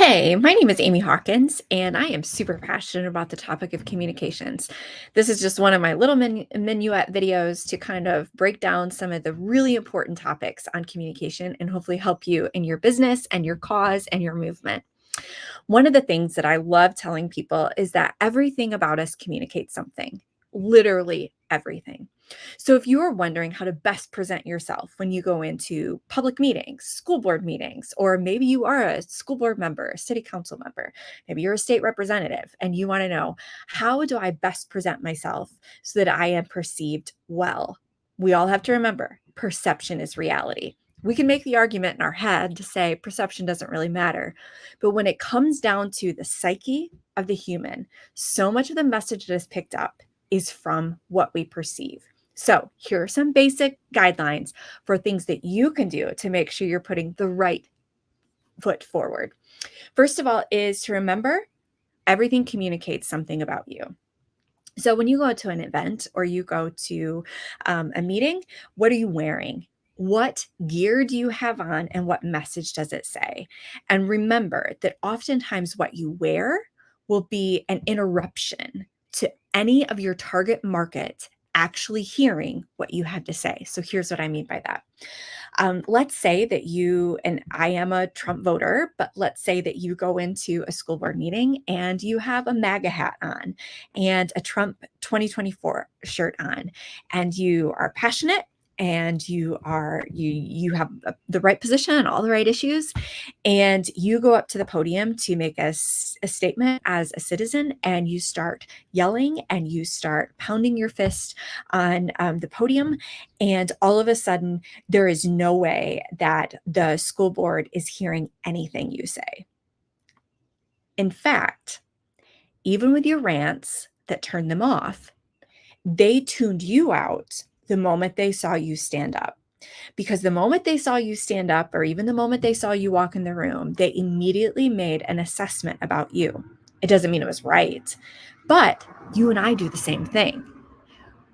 Hey, my name is Amy Hawkins, and I am super passionate about the topic of communications. This is just one of my little minuet videos to kind of break down some of the really important topics on communication and hopefully help you in your business and your cause and your movement. One of the things that I love telling people is that everything about us communicates something, literally everything. So if you are wondering how to best present yourself when you go into public meetings, school board meetings, or maybe you are a school board member, a city council member, maybe you're a state representative, and you want to know, how do I best present myself so that I am perceived well? We all have to remember, perception is reality. We can make the argument in our head to say perception doesn't really matter. But when it comes down to the psyche of the human, so much of the message that is picked up is from what we perceive. So, here are some basic guidelines for things that you can do to make sure you're putting the right foot forward. First of all, is to remember everything communicates something about you. So, when you go to an event or you go to a meeting, what are you wearing? What gear do you have on and what message does it say? And remember that oftentimes what you wear will be an interruption to any of your target market actually hearing what you have to say. So here's what I mean by that. Let's say that you, and I am a Trump voter, but let's say that you go into a school board meeting and you have a MAGA hat on and a Trump 2024 shirt on, and you are passionate and you have the right position on all the right issues, and you go up to the podium to make a statement as a citizen, and you start yelling and you start pounding your fist on the podium, and all of a sudden there is no way that the school board is hearing anything you say. In fact, even with your rants that turned them off, they tuned you out the moment they saw you stand up. Because the moment they saw you stand up, or even the moment they saw you walk in the room, they immediately made an assessment about you. It doesn't mean it was right, but you and I do the same thing.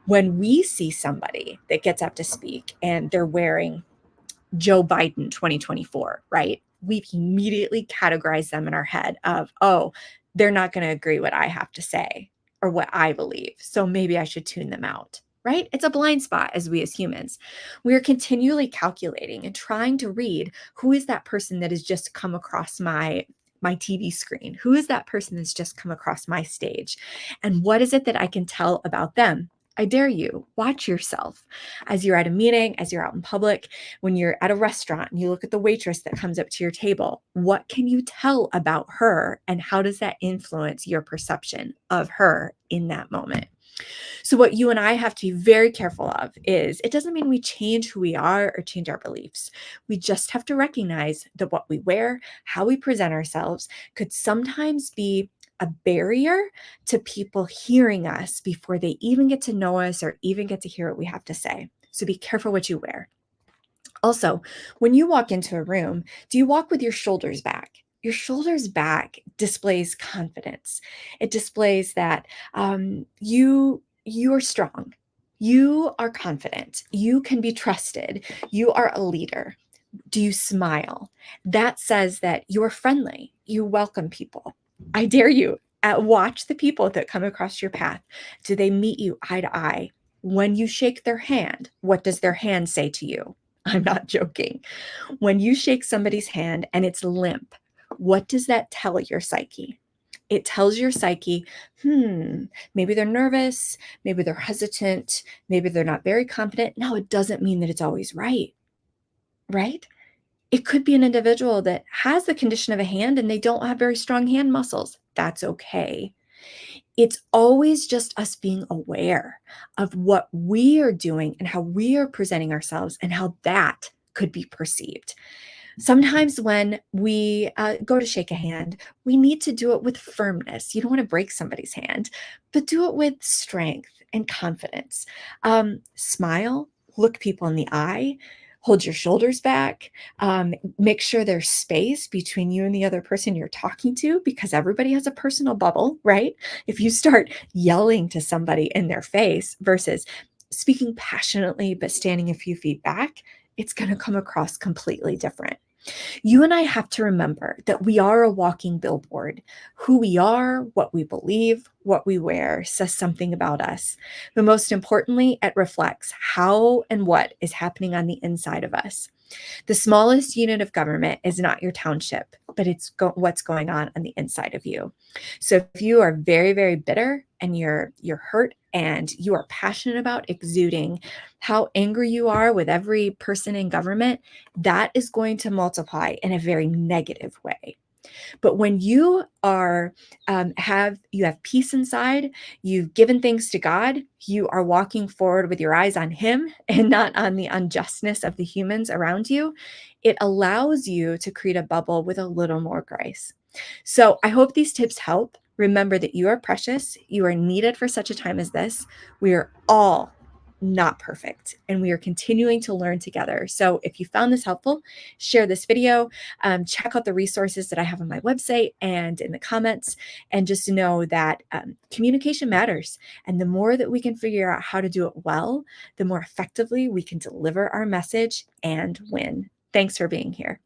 When we see somebody that gets up to speak and they're wearing Joe Biden 2024, right? We've immediately categorized them in our head of, oh, they're not going to agree what I have to say or what I believe. So maybe I should tune them out, right? It's a blind spot as we as humans. We are continually calculating and trying to read, who is that person that has just come across my TV screen? Who is that person that's just come across my stage? And what is it that I can tell about them? I dare you, watch yourself as you're at a meeting, as you're out in public, when you're at a restaurant and you look at the waitress that comes up to your table. What can you tell about her, and how does that influence your perception of her in that moment? So, what you and I have to be very careful of is, it doesn't mean we change who we are or change our beliefs. We just have to recognize that what we wear, how we present ourselves, could sometimes be a barrier to people hearing us before they even get to know us or even get to hear what we have to say. So be careful what you wear. Also, when you walk into a room, do you walk with your shoulders back? Your shoulders back displays confidence. It displays that you are strong. You are confident. You can be trusted. You are a leader. Do you smile? That says that you're friendly. You welcome people. I dare you, watch the people that come across your path. Do they meet you eye to eye? When you shake their hand, what does their hand say to you? I'm not joking. When you shake somebody's hand and it's limp, what does that tell your psyche? It tells your psyche, maybe they're nervous, maybe they're hesitant, maybe they're not very confident. Now, it doesn't mean that it's always right, right? It could be an individual that has the condition of a hand and they don't have very strong hand muscles. That's okay. It's always just us being aware of what we are doing and how we are presenting ourselves and how that could be perceived. Sometimes when we go to shake a hand, we need to do it with firmness. You don't want to break somebody's hand, but do it with strength and confidence. Smile, look people in the eye, hold your shoulders back, make sure there's space between you and the other person you're talking to, because everybody has a personal bubble, right? If you start yelling to somebody in their face versus speaking passionately but standing a few feet back, it's going to come across completely different. You and I have to remember that we are a walking billboard. Who we are, what we believe, what we wear says something about us. But most importantly, it reflects how and what is happening on the inside of us. The smallest unit of government is not your township, but it's what's going on the inside of you. So if you are very, very bitter and you're hurt and you are passionate about exuding how angry you are with every person in government, that is going to multiply in a very negative way. But when you are have peace inside, you've given things to God, you are walking forward with your eyes on Him and not on the unjustness of the humans around you, it allows you to create a bubble with a little more grace. So I hope these tips help. Remember that you are precious, you are needed for such a time as this. We are all not perfect, and we are continuing to learn together. So if you found this helpful, share this video, check out the resources that I have on my website and in the comments, and just know that communication matters. And the more that we can figure out how to do it well, the more effectively we can deliver our message and win. Thanks for being here.